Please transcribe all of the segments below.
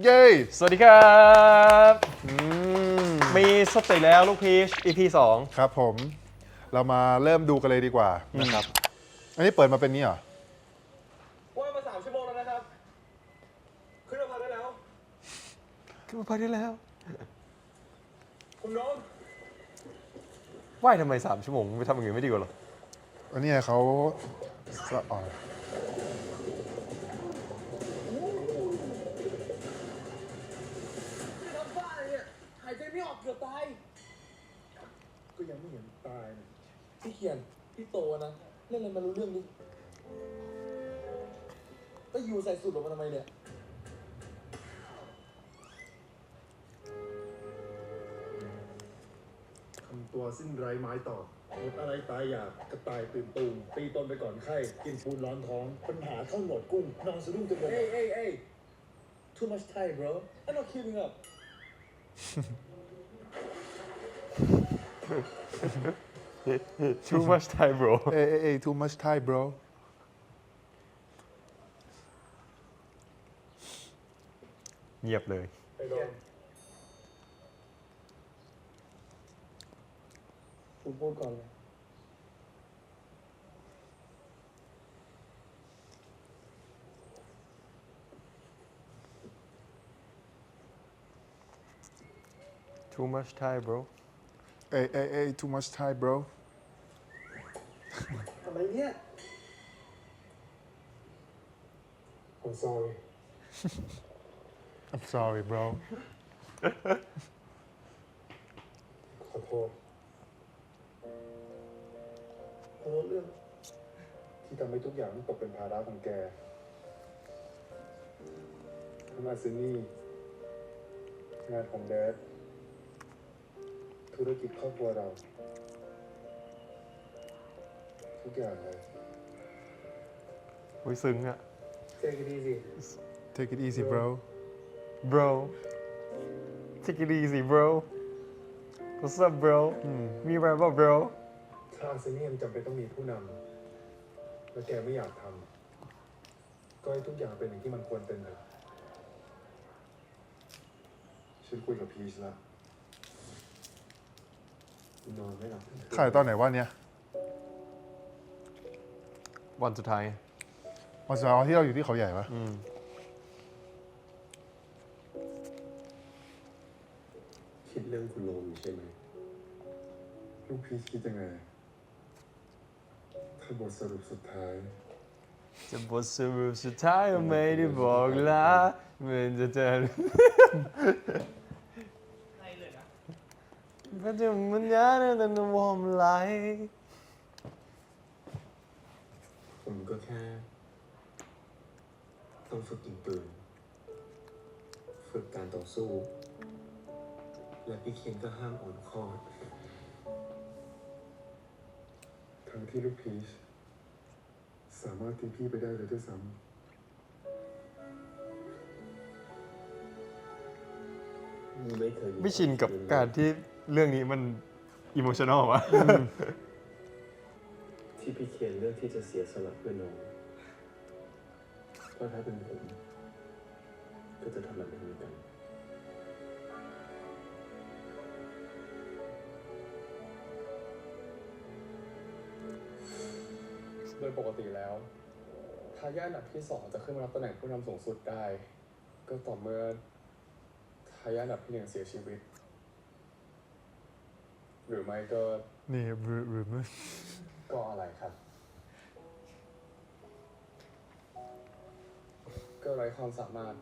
เย้สวัสดีครับมีสเตจแล้วลูกพีช EP 2ครับผมเรามาเริ่มดูกันเลยดีกว่านะครับอันนี้เปิดมาเป็นนี้เหรอว่ายมา3 ชั่วโมงแล้วนะครับขึ้นมาพักได้แล้ว ขึ้นมาพักได้แล้ว คุณน้อง ว่ายทำไม3 ชั่วโมงไปทำอย่างอื่นไม่ดีกว่าหรอ อันนี้เขาสะอ่อน ทำบ้าอะไรเนี่ยหายใจไม่ออกเกือบตายก็ยังไม่เห็นตายนะพี่เขียนพี่โตนะเล่นอะไรมารู้เรื่องดิก็อยู่ใส่สูตรออกมาทำไมเนี่ยทำตัวสิ้นไร้ไม้ต่อหมดอะไรตายอยากกระต่ายตื่นตูมตีตนไปก่อนไข้กินปูนร้อนท้องปัญหาเข้าหนวดกุ้งนอนสะดุ้งจนเอ้ย too much Thai bro I'm not keeping up too much Thai bro เอ้ too much Thai bro เงียบเลย ไปลองคุณพูดก่อนเลย too much Thai bro เอ้ too much Thai bro ทำไมเนี่ย I'm sorry I'm sorry bro ขอโทษเรื่องที่ทำให้ทุกอย่างตกเป็นภาระของแกทั้งอาซินี่งานของแดดธุรกิจครอบครัวเรา ทุกอย่างเลย อุ้ยซึ้งอะ Take it easy take it easy bro bro take it easy bro what's up bro มีอะไรบ้าง bro ถ้าอาซินี่ยังจำเป็นต้องมีผู้นำและแกไม่อยากทำก็ให้ทุกอย่างเป็นอย่างที่มันควรเป็นเถอะฉันคุยกับพีชแล้วนอนไม่หลับ ขายตอนไหนวะเนี่ย วันสุดท้าย วันเสาร์ที่เราอยู่ที่เขาใหญ่ปะ คิดเรื่องคุณโลมอยู่ใช่ไหมลูกพีชคิดยังไงถ้าบทสรุปสุดท้าย จะบทสรุปสุดท้ายก็ไม่ได้บอกลาเหมือนจะเจอพระเจ้ามันยาในแต่นวมไหล ผมก็แค่ต้องฝึกยิงปืนฝึกการต่อสู้ และพี่เคนก็ห้ามอ่อนคอดทั้งที่ลูกพีชสามารถทิ้งพี่ไปได้เลยด้วยซ้ำไม่เคย ไม่ชินกับการที่เรื่องนี้มันอิโมชันอลวะ ที่พี่เคนเลือกที่จะเสียสละเพื่อน้องก็ถ้าเป็นผมก็จะทำแบบนี้เหมือนกันโดยปกติแล้วทายาทอันดับที่2จะขึ้นมารับตำแหน่งผู้นำสูงสุดได้ ก็ต่อเมื่อทายาทอันดับที่1เสียชีวิต หรือไม่ก็ นี่หรือไม่ ก็อะไรครับ ก็ไร้ความสามารถ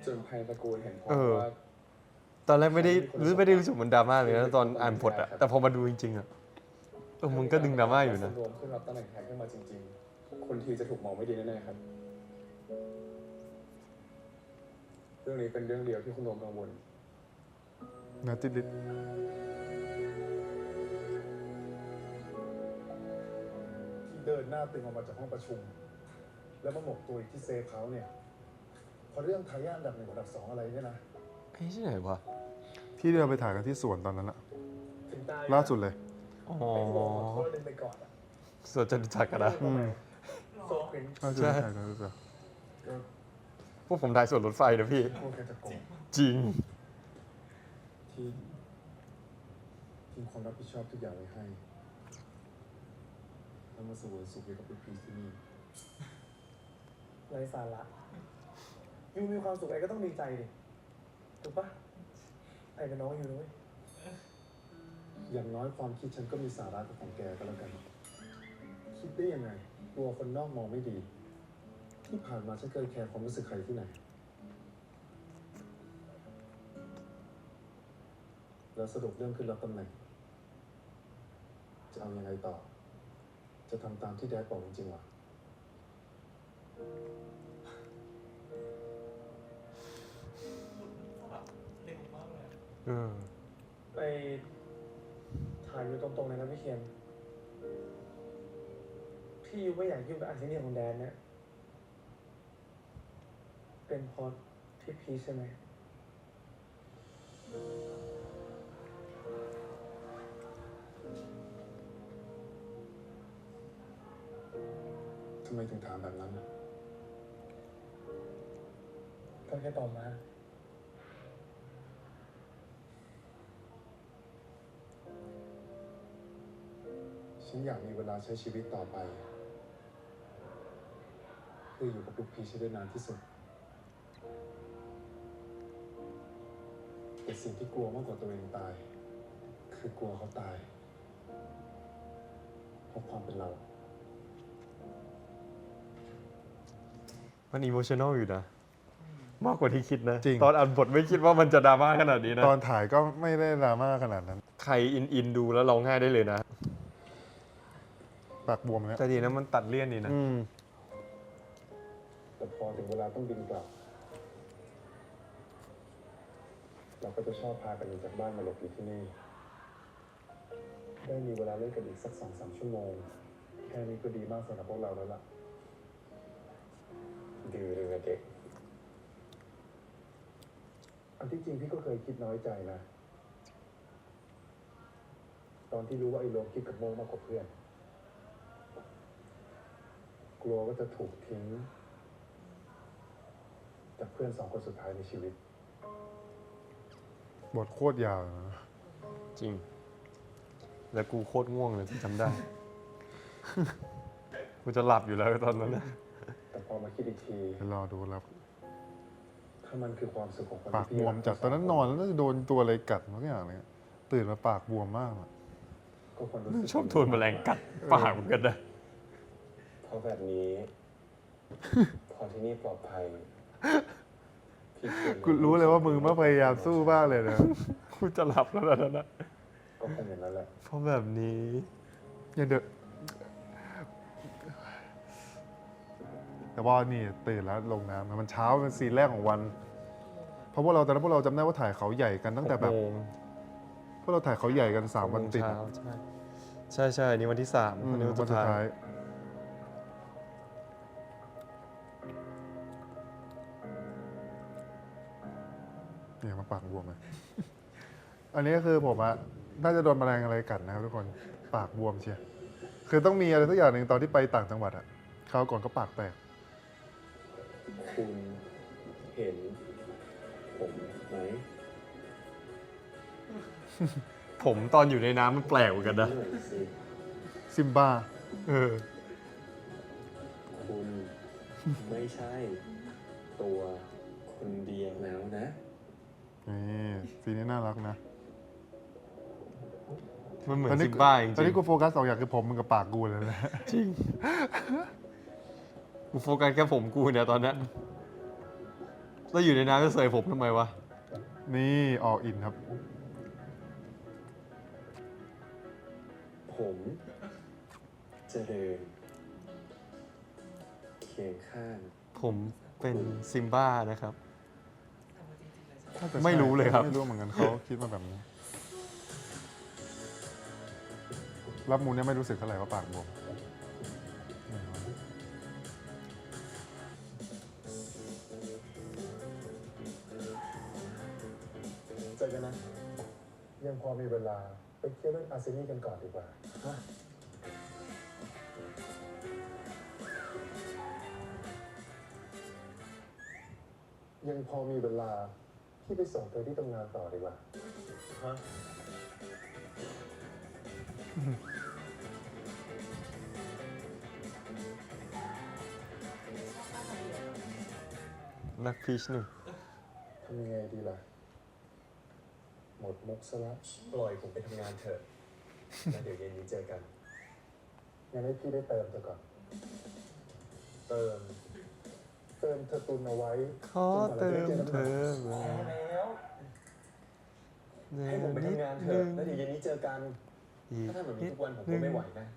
จนภายในตระกูลเห็นพ้องว่า ตอนแรกไม่ได้รู้สึกเหมือนดราม่าเลยนะตอนอ่านบทอะแต่พอมาดูจริงๆอะมึงก็ดึงดราม่าอยู่นะ รวมขึ้นรับตำแหน่งแทนขึ้นมาจริงๆ คนทีจะถูกมองไม่ดีแน่ๆครับ เรื่องนี้เป็นเรื่องเดียวที่คุณโดมกังวล นาติลิต ที่เดินหน้าตึงออกมาจากห้องประชุม แล้วมาหมกตัวอยู่ที่เซฟเขาเนี่ย พอเรื่องทายาทอันดับ1อันดับ2อะไรเนี่ยนะ ไอ้ที่ไหนวะ ที่เราไปถ่ายกันที่สวนตอนนั้นอะ ถึงตาย ล่าสุดเลย อ๋อ ไอ้ที่บอกขอโทษเล่นไปก่อนอะ ส่วนจะรู้จักกันนะ โซเป็น ล่าสุดที่ถ่ายกันที่สวน พวกผมทายส่วนรถไฟนะพี่ พวกแกจะโกง จริง ที่ทิ้งความรับผิดชอบทุกอย่างไว้ให้แล้วมาเสวยสุขอยู่กับลูกพีที่นี่ ไร้สาระยูมีความสุขไอ้ก็ต้องดีใจดิถูกปะไอ้เป็นน้องยูด้วย อย่างน้อยความคิดฉันก็มีสาระกับของแกก็แล้วกัน คิดได้ยังไงกลัวคนนอกมองไม่ดี ที่ผ่านมาฉันเคยแคร์ความรู้สึกใครที่ไหน แล้วสรุปเรื่องขึ้นรับตำแหน่ง จะเอายังไงต่อ จะทำตามที่แดดบอกจริงๆเหรอ เออ ไปถามยูตรงๆเลยนะพี่เคียนที่ยูไม่อยากยุ่งกับอาชีพของแดนเนี่ยเป็นเพราะพี่พีชใช่ไหม ทำไมถึงถามแบบนั้นน่ะ ก็แค่ตอบมา ฉันอยากมีเวลาใช้ชีวิตต่อไป เพื่ออยู่กับลูกพีชให้ได้นานที่สุด แต่สิ่งที่กลัวมากกว่าตัวเองตาย คือกลัวเขาตาย เพราะความเป็นเรา มันอิโมชัน a ลอยู่นะ มากกว่าที่คิดนะ จริง ตอนอ่านบทไม่คิดว่ามันจะดราม่าขนาดนี้นะ ตอนถ่ายก็ไม่ได้ดราม่าขนาดนั้น ใครอินดูแล้วร้องไห้ได้เลยนะ ปากบวมเนี่ย แต่ดีนะมันตัดเลี่ยนดีนะ แต่พอถึงเวลาต้องบินกลับ เราก็จะชอบพากันออกจากบ้านมาหลบอยู่ที่นี่ ได้มีเวลาเล่นกันอีกสัก2-3 ชั่วโมง แค่นี้ก็ดีมากสำหรับพวกเราแล้วล่ะดีเลยเด็ก อันที่จริงพี่ก็เคยคิดน้อยใจนะ ตอนที่รู้ว่าไอ้โลมคิดกับโมมากกว่าเพื่อน กลัวว่าจะถูกทิ้งจากเพื่อน2 คนสุดท้ายในชีวิต บทโคตรยาวนะ จริง แล้วกูโคตรง่วงเลยที่จำได้ กูจะหลับอยู่แล้วตอนนั้นนะ แต่พอมาคิดอีกที เดี๋ยวรอดูแล้ว ถ้ามันคือความสุขของคน ปาก ที่ บวมจากตอนนั้นนอนแล้วน่าจะโดนตัวอะไรกัดมาสักอย่างเนี่ยตื่นมาปากบวมมากอะ ก็คนรู้สึก ชอบโดนแมลงกัดปากเหมือนกันนะ เพราะแบบนี้ พอที่นี่ปลอดภัยพี่เขียน กูรู้เลยว่ามึงมาพยายามสู้บ้างเลยนะ กูจะหลับแล้วตอนนั้นนะ ก็คงอย่างนั้นแหละ เพราะแบบนี้ อย่าเดอะแต่ว่านี่ตื่นแล้วลงน้ำมันเช้าเป็นซีนแรกของวัน เพราะพวกเราตอนนั้นพวกเราจำได้ว่าถ่ายเขาใหญ่กันตั้งแต่แบบ 6 โมง พวกเราถ่ายเขาใหญ่กัน3 วันติด เช้า อะ ใช่ใช่นี่วันที่ 3 อืม วันนี้ วั วัน น สุ สุ ด ด ท้า ท้าย ยเนี่ยมาปากบวมเลย อันนี้คือผมอะน่าจะโดนแมลงอะไรกัดนะครับทุกคนปากบวมเชียคือต้องมีอะไรสักอย่างหนึ่งตอนที่ไปต่างจังหวัดอะคราวก่อนก็ปากแตก คุณเห็นผมไหม ผมตอนอยู่ในน้ำมันแปลกเหมือนกันนะ หน่อยสิ ซิมบ้า เออ คุณไม่ใช่ตัวคนเดียวแล้วนะ นี่ซีนนี้น่ารักนะ มันเหมือน ตอนนี้ ซิมบ้าจริง ตอนนี้กูโฟกัสสองอย่างคือผมมึงกับปากกูเลยนะ ๆจริง กูโฟกัสแค่ผมกูเนี่ยตอนนั้นแล้วอยู่ในน้ำจะเสยผมทำไมวะ นี่ออกอินครับ ผมจะเดินเคียงข้าง ผมเป็นซิมบ้านะครับ น่าจะ ไม่รู้เลยครับ ไม่รู้เหมือนกันเขาคิดมาแบบนี้ รับมูลเนี่ยไม่รู้สึกเท่าไหร่ว่าปากบวม เจอกันนะ ยังพอมีเวลาไปเที่ยวเรื่องอาร์เซนี่กันก่อนดีกว่าฮะ อ ยังพอมีเวลาพี่ไปส่งเธอที่ทำงานต่อดีกว่าฮะ รักพีชหนึ่ง ทำยังไงดีล่ะ หมดมุกซะละ ปล่อยผมไปทำงานเถอะ แล้วเดี๋ยวเย็นนี้เจอกัน งั้นให้พี่ได้เติมเธอก่อน เติมเธอตุนเอาไว้ ขอเติมเธอมา แล้ว ให้ผมไปทำงานเถอะ แล้วเดี๋ยวเย็นนี้เจอกัน อีก ถ้าทำแบบ นิ นี้ ด ทุกวันผม นึ ก็ ง ไม่ไหวนะ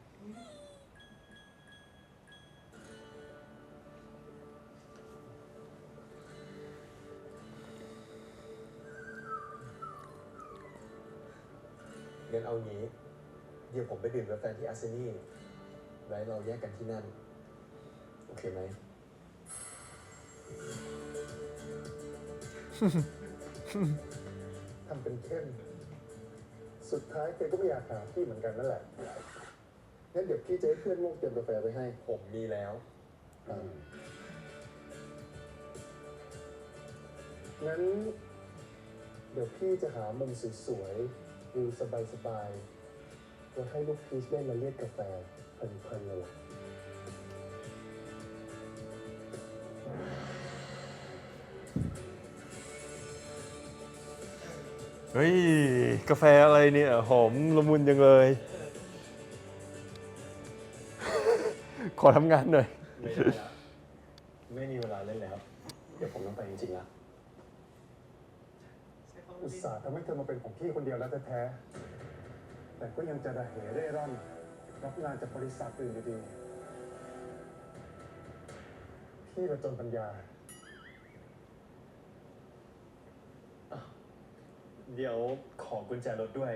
งั้นเอางี้ เดี๋ยวผมไปดื่มกาแฟที่อาร์เซนี่ไว้เราแยกกันที่นั่น โอเคไหม ทำเป็นเข้ม สุดท้ายแกก็ไม่อยากหาพี่เหมือนกันนั่นแหละ งั้นเดี๋ยวพี่จะให้เพื่อนโมกเตรียมกาแฟไว้ให้ ผมมีแล้ว งั้น เดี๋ยวพี่จะหามุมสวยๆวิวสบายๆจะให้ลูกพีชได้มาเรียกกาแฟเพลินๆเลยล่ะ เฮ้ย กาแฟอะไรเนี่ย หอมละมุนจังเลย ขอทำงานหน่อย ไม่ได้ละไม่มีเวลาเล่นแล้ว เดี๋ยวผมต้องไปจริงๆละ อุตส่าห์ทำให้เธอมาเป็นของพี่คนเดียวแล้วแท้ๆแต่ก็ยังจะระเหเร่ร่อนรับงานจากบริษัทอื่นอยู่ดี พี่ประจนปัญญา เดี๋ยวขอกุญแจรถด้วย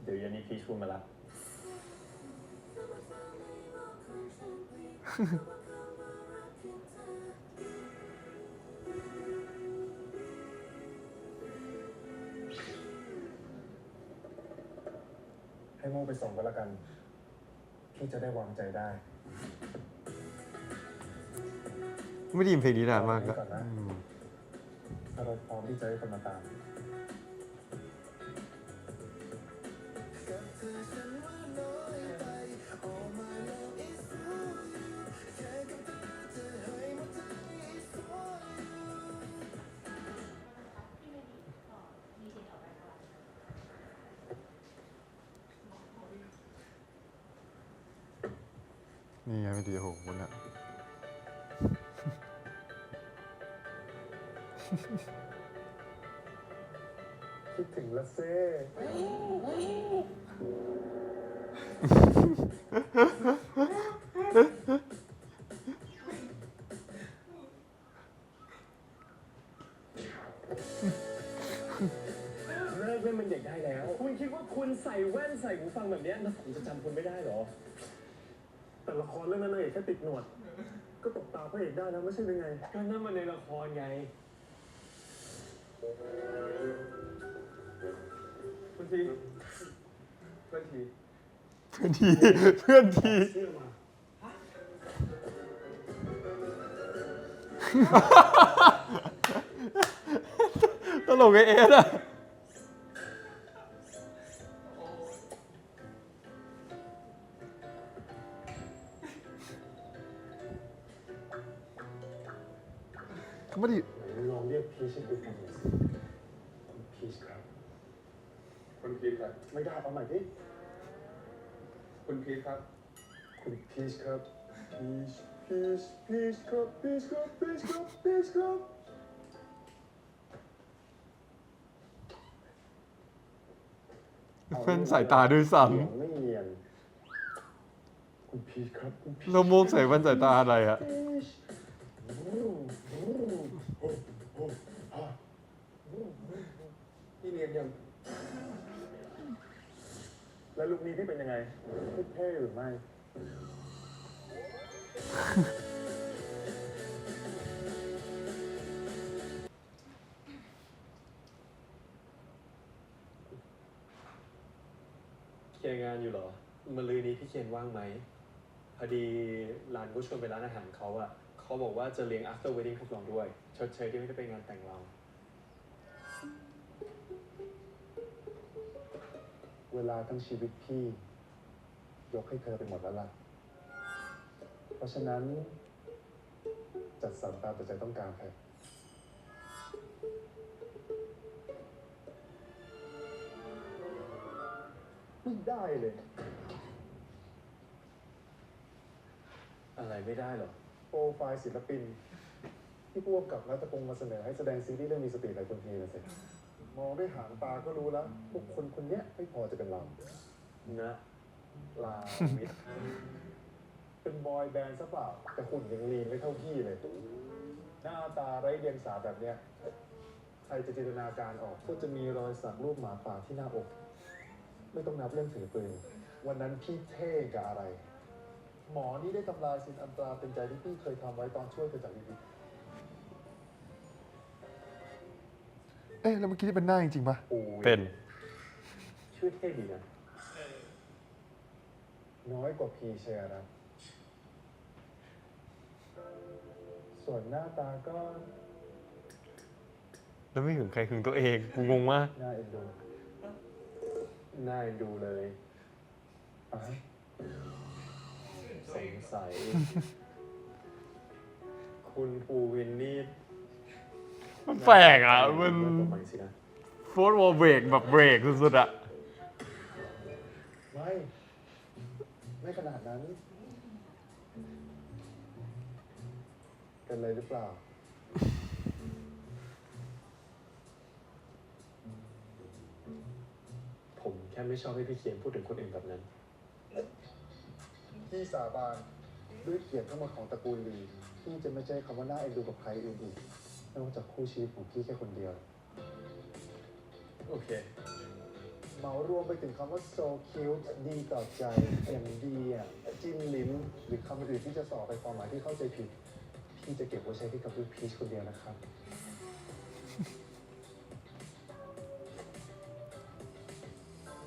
เดี๋ยวเย็นนี้พีชคุณมารับ ให้โมไปส่งก็แล้วกัน พี่จะได้วางใจได้ ไม่ได้ยินเพลงนี้นานมาก ก่ อะ อนนะถ้าเราพร้อมที่จะให้คนมาตาม นี่ไงไม่ดีโหคุณอะ คิดถึงละเซ่ เลิกเล่นเป็นเด็กได้แล้ว คุณคิดว่าคุณใส่แว่นใส่หูฟังแบบเนี้ยแล้วผมจะจำคุณไม่ได้เหรอ แต่ละครเรื่องนั้นนางเอกแค่ติดหนวด ก็ตกตาพระเอกได้แล้วไม่ใช่หรือไง ก็นั่นมันในละครไง คุณทีเพื่อนที เพื่อนที เพื่อนที เชื่อมา ตลกไอเอสอะ เขาไม่ได้ ลองเรียกพีชให้ดูฟังหน่อยสิคุณพีชครับ คุณพีทครับ ไม่ได้เอาใหม่ดิ คุณพีทครับ คุณพีชครับ พีชครับ พีชครับ พีชครับ พีชครับ เพื่อนสายตาด้วยซ้ เสียงไม่เนียน คุณพีชครับ คุณพีช ำเราโมกใส่แว่นสายตาอะไรอะ พี่เรียนยัง แล้วลุคนี้พี่เป็นยังไงเท่หรือไม่ เคลียร์งานอยู่เหรอมะรืนนี้พี่เคนว่างไหม พอดีร้านก็ชวนไปร้านอาหารเขาอะข เขาบอกว่าจะเลี้ยง after wedding พวกเราด้วย ชดเชยที่ไม่ได้ไปงานแต่งเรา เวลาทั้งชีวิตพี่ ยกให้เธอไปหมดแล้วล่ะ เพราะฉะนั้น จัดสรรตามแต่ใจต้องการเธอไม่ได้เลย อะไรไม่ได้หรอ โปรไฟล์ศิลปิน ที่พ่วงกับนัทพงศ์มาเสนอให้แสดงซีรีส์เรื่องมีสติหลายคนทีนะสิ มองด้วยหางตาก็รู้แล้วพวกคนเนี้ยไม่พอจะเป็นเรานะลาวิทย์ เป็นบอยแบนด์ซะเปล่า แต่หุ่นยังลีนไม่เท่าพี่เลย หน้าตาไร้เดียงสาแบบเนี้ย ใครจะจินตนาการออกก็จะมีรอยสักรูปหมาป่าที่หน้าอก ไม่ต้องนับเรื่องถือปืน วันนั้นพี่เท่กับอะไร หมอนี่ได้ทำลายสิ่งอันตราเป็นใจที่พี่เคยทำไว้ตอนช่วยเธอจากวิกฤต เอ๊ะแล้วเมื่อกี้ที่เป็นหน้าจริงๆปะ เป็น ชื่อเท่ดีนะน้อยกว่าพีเชียร์นะ ส่วนหน้าตาก็ แล้วไม่หึงใครหึงตัวเองกูงงมาก น่าเอ็นดู น่าเอ็นดูเลยอ่ะสงสัย คุณภูวินนี่ มันแปลกอ่ะ มัน เพื่อตัวใหม่สินะ โฟร์วอลเบรกแบบเบรกสุดๆอ่ะ ไม่ขนาดนั้น กันเลยหรือเปล่า ผมแค่ไม่ชอบให้พี่เคียนพูดถึงคนอื่นแบบนั้น พี่สาบานด้วยเกียรติทั้งหมดของตระกูลลีพี่จะไม่ใช้คำว่าน่าเอ็นดูกับใครอื่นอีกนอกจากคู่ชีวิตของพี่แค่คนเดียว โอเค เหมารวมไปถึงคำว่า so cute ดีต่อใจ อย่างดีอ่ะ จิ้มลิ้ม หรือคำอื่นที่จะส่อไปความหมายที่เข้าใจผิด พี่จะเก็บไว้ใช้ที่กับลูกพีชคนเดียวนะครับ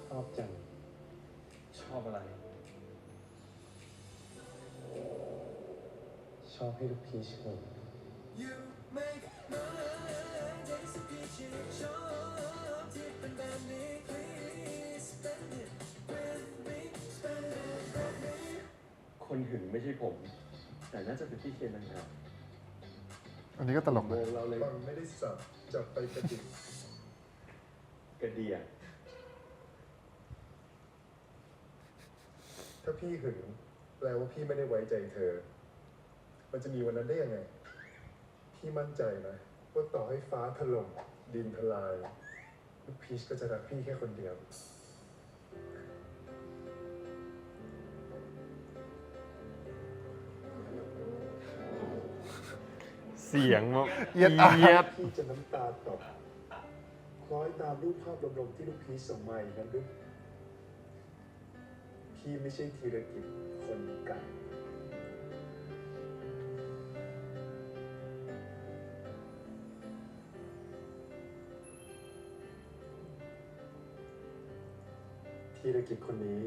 ชอบจัง ชอบอะไร ชอบให้ลูกพีชหึง คนหึงไม่ใช่ผม แต่น่าจะเป็นพี่เคนนะครับ อันนี้ก็ตลก โม นะ เราเลย ฟังไม่ได้สับจับไปกระดิก กระเดีย ถ้าพี่หึงแปลว่าพี่ไม่ได้ไว้ใจเธอ มันจะมีวันนั้นได้ยังไง พี่มั่นใจนะว่าต่อให้ฟ้าถล่มดินทลายลูกพีชก็จะรักพี่แค่คนเดียว เสียงแบบ เอียด เอียด พี่จะน้ำตาตกคล้อยตามรูปภาพลมๆที่ลูกพีชส่งมาอีกนั้นด้วยพี่ไม่ใช่ธีรกิจคนไก่ ธีรกิจคนนี้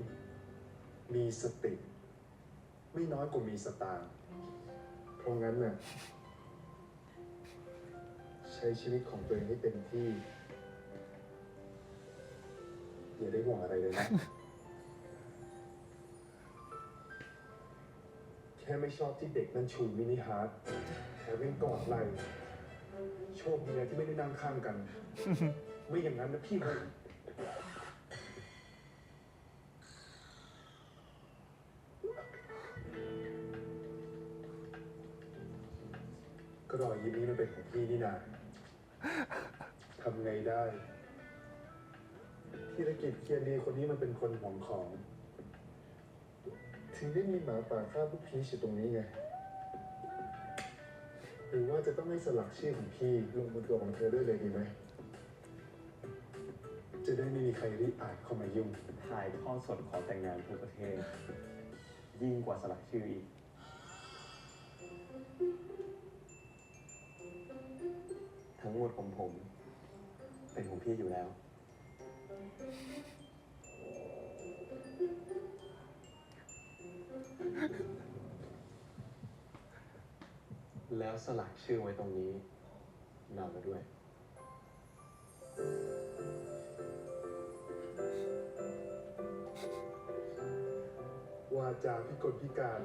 มีสติ ไม่น้อยกว่ามีสตางค์เพราะงั้นน่ะ ใช้ชีวิตของตัวเองให้เต็มที่ อย่าได้หวังอะไรเลยนะ แค่ไม่ชอบที่เด็กนั่นชูมินิฮาร์ดแถมยังกอดไหล่โชคดีนะที่ไม่ได้นั่งข้างกัน ไม่อย่างนั้นนะพี่คงก็รอยยิ้มนี้มันเป็นของพี่นี่นาทำไงได้ ธีรกิจเคียนดีคนนี้มันเป็นคนหวงของ ถึงได้มีหมาป่าคาบลูกพีชอยู่ตรงนี้ไง หรือว่าจะต้องให้สลักชื่อของพี่ลงบนตัวของเธอด้วยเลยดีไหม จะได้ไม่มีใครรีอ่านเข้ามายุ่ง ถ่ายทอดสดขอแต่งงานทั่วประเทศ ยิ่งกว่าสลักชื่ออีก ทั้งหมดของผม เป็นของพี่อยู่แล้ว แล้วสลักชื่อไว้ตรงนี้นำมาด้วย วาจาพิกลพิการ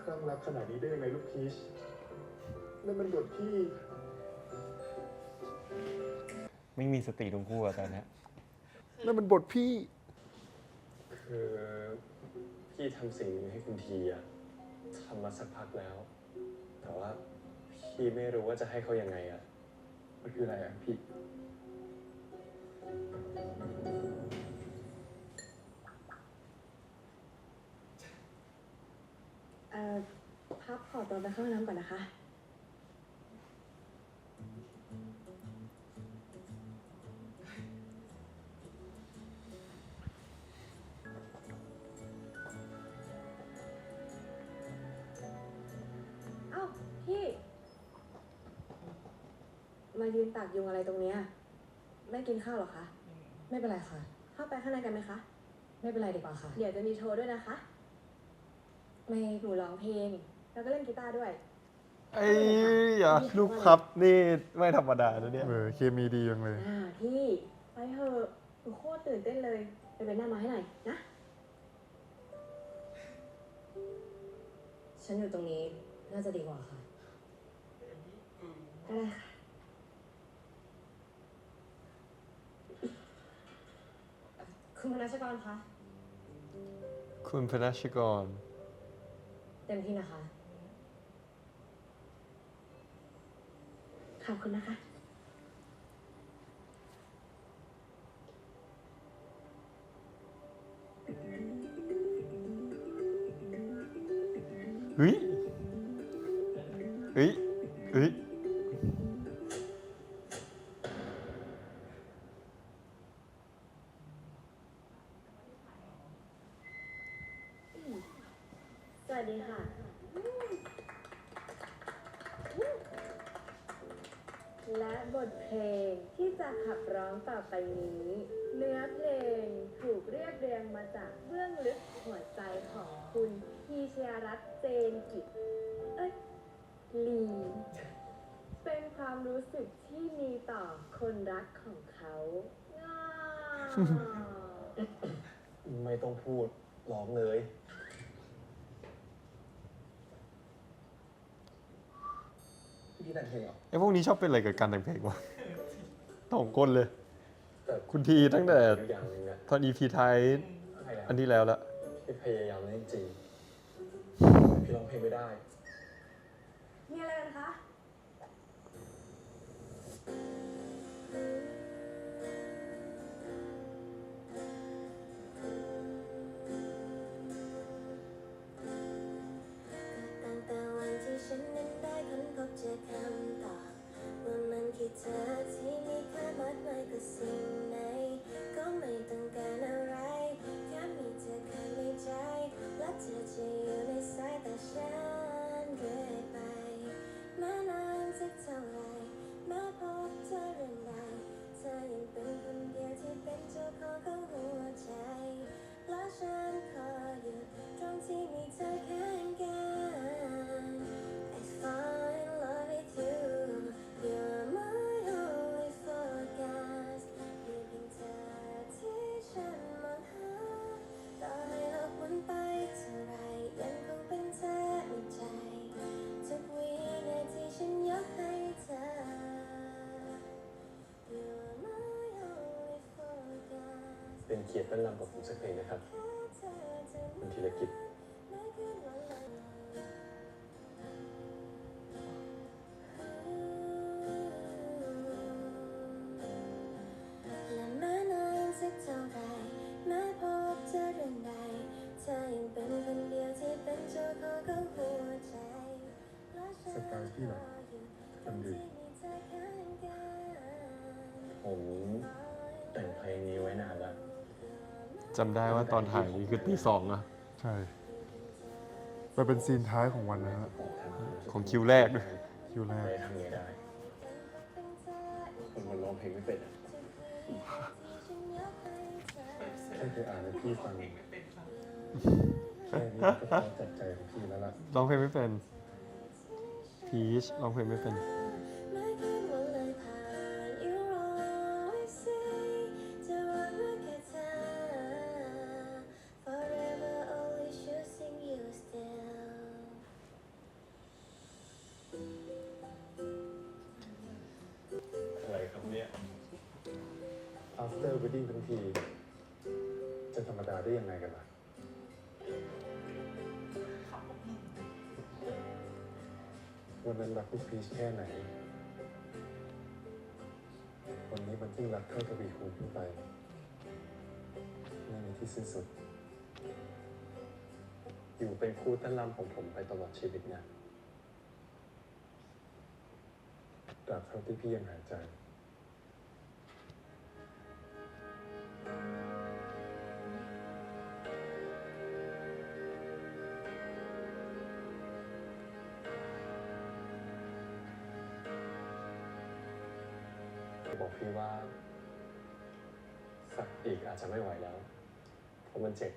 คลั่งรักขนาดนี้ได้ยังไงลูกพีชนั่นมันบทพี่ ไม่มีสติทั้งคู่อะตอนเนี้ย นั่นมันบทพี่ คือพี่ทำสิ่งนี้ให้คุณทีอะทำมาสักพักแล้ว แต่ว่าพี่ไม่รู้ว่าจะให้เขายังไงอะ มันคืออะไรอ่ะพี่ พับขอตัวไปเข้าห้องน้ำก่อนนะคะ เอ้า พี่ มายืนตากยุงอะไรตรงเนี้ยไม่กินข้าวหรอคะ ไม่เป็นไรค่ะ เข้าไปข้างในกันไหมคะ ไม่เป็นไรดีกว่าค่ะ เดี๋ยวจะมีโชว์ด้วยนะคะ ไม่ หนูร้องเพลง แล้วก็เล่นกีตาร์ด้วย ไอ้ยาลูกครับนี่ไม่ธรรมดานะเนี่ย เคมีดีจังเลย พี่ ไปเถอะหนูโคตรตื่นเต้นเลย ไปเป็นหน้าไม้ให้หน่อยนะ ฉันอยู่ตรงนี้น่าจะดีกว่าค่ะ ก็ได้ค่ะ คุณพนัชกรคะ คุณพนัชกร เต็มที่นะคะ ขอบคุณนะคะ เฮ้ย เฮ้ย เฮ้ย สวัสดีค่ะ และบทเพลงที่จะขับร้องต่อไปนี้ เนื้อเพลงถูกเรียบเรียงมาจากเบื้องลึกหัวใจของคุณพีชยรัตน์เจนกิจ ลี เป็นความรู้สึกที่มีต่อคนรักของเขาง้อ ไม่ต้องพูดร้องเลย พี่แต่งเพลงเหรอ ไอ้พวกนี้ชอบเป็นอะไรกับการแต่งเพลงวะสองคนเลย แต่ คุณทีตั้งแต่ อย่างหนึงอะ ตอน EP ท้าย ใช่แล้ว อันที่แล้วละ พี่พยายามเล่นจริงๆพี่ร้องเพลงไม่ได้ มีอะไรกันคะ ตั้งแต่วันที่ฉันนั้นได้ค้นพบเจอคำตอบว่ามันคือเธอที่มีค่ามากมายกว่าสิ่งไหนก็ไม่ต้องการอะไรแค่มีเธอข้างในใจและเธอจะอยู่ในสายตาฉันเรื่อยไปแม้นานสักเท่าไรแม้พบเธอเรื่องใดเธอยังเป็นคนเดียวที่เป็นเจ้าของหัวใจและฉันขออยู่ตรงที่มีเธอข้างกัน I fall in love with you You're my only focus มีเพียงเธอที่ฉันมองหาต่อให้โลกหมุนไปเท่าไรยังคงเป็นเธอในใจทุกวินาทีฉันยกให้เธอ You're my only focus เป็นเกียรติต้อนรับกับผมสักเพลงนะครับ คุณธีรกิจ และแม้นานสักเท่าไรแม้พบเธอเรื่องใดเธอยังเป็นคนเดียวที่เป็นเจ้าของหัวใจและฉัน สไตล์พี่เหรอมันดี ผมแต่งเพลงนี้ไว้นานแล้ว จำได้ว่าตอนถ่ายนี่คือตีสองอะ ใช่ มันเป็นซีนท้ายของวันนะฮะ ของคิวแรกด้วย คิวแรก ไม่ทำไงได้คนร้องเพลงไม่เป็นอะ แค่เคยอ่านให้พี่ฟังแค่นี้ก็พอจับใจของพี่แล้วล่ะ ร้องเพลงไม่เป็น พีชร้องเพลงไม่เป็น ไม่เคยว่าเลยผ่าน You always say จะรักแค่เธอ Forever only choosing you still อะไรครับเนี่ย after wedding ทั้งที จะธรรมดาได้ยังไงกันล่ะ วันนั้นรักลูกพีชแค่ไหน วันนี้มันยิ่งรักเท่าทวีคูณขึ้นไป ไม่มีที่สิ้นสุด อยู่เป็นคู่เต้นรำของผมไปตลอดชีวิตนะ ตราบเท่าที่พี่ยังหายใจ บอกพี่ว่า สักอีกอาจจะไม่ไหวแล้ว เพราะมันเจ็บ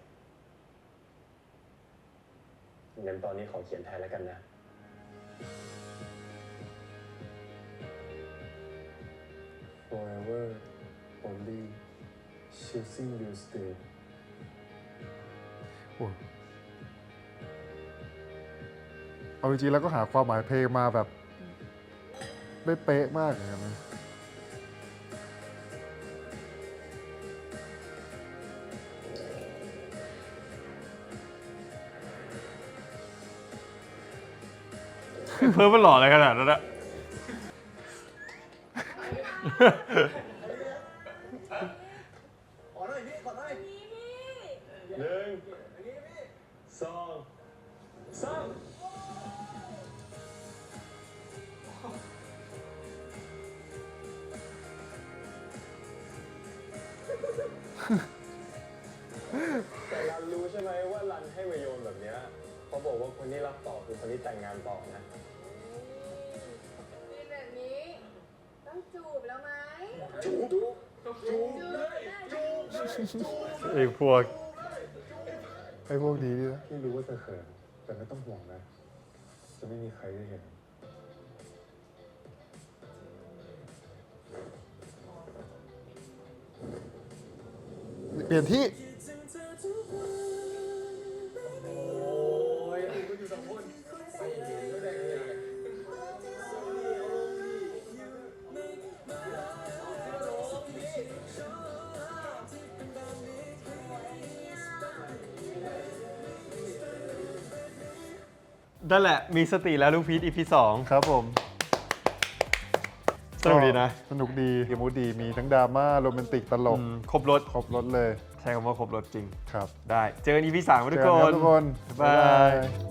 งั้นตอนนี้ขอเขียนแทนแล้วกันนะ forever only choosing you still โอ้ยเอาจริงๆแล้วก็หาความหมายเพลงมาแบบได้เป๊ะมากเลยครับ เพิ่มมันหล่ออะไรขนาดนั้นอะ ขอหน่อยพี่ขอหน่อย หนึ่งสองสาม แต่รันรู้ใช่ไหมว่ารันให้มาโยนแบบเนี้ยเขาบอกว่าคนที่รับต่อคือคนที่แต่งงานต่อนะ มีแบบนี้ ต้องจูบแล้วไหม ไอ้พวกนี้นี่นะ พี่รู้ว่าเธอเขินแต่ไม่ต้องห่วงนะ จะไม่มีใครได้เห็น เปลี่ยนที่ นั่นแหละ มีสติแล้วลูกพีท EP 2 ครับผม สนุกดีนะ สนุกดีเกมมูดดี มีทั้งดราม่าโรแมนติกตลก ครบรถ ครบรถเลย ใช้คำว่าครบรถจริง ครับ ได้ เจอกัน EP 3ทุก เจอ ค กันครับ น ทุกคน บ๊ายบาย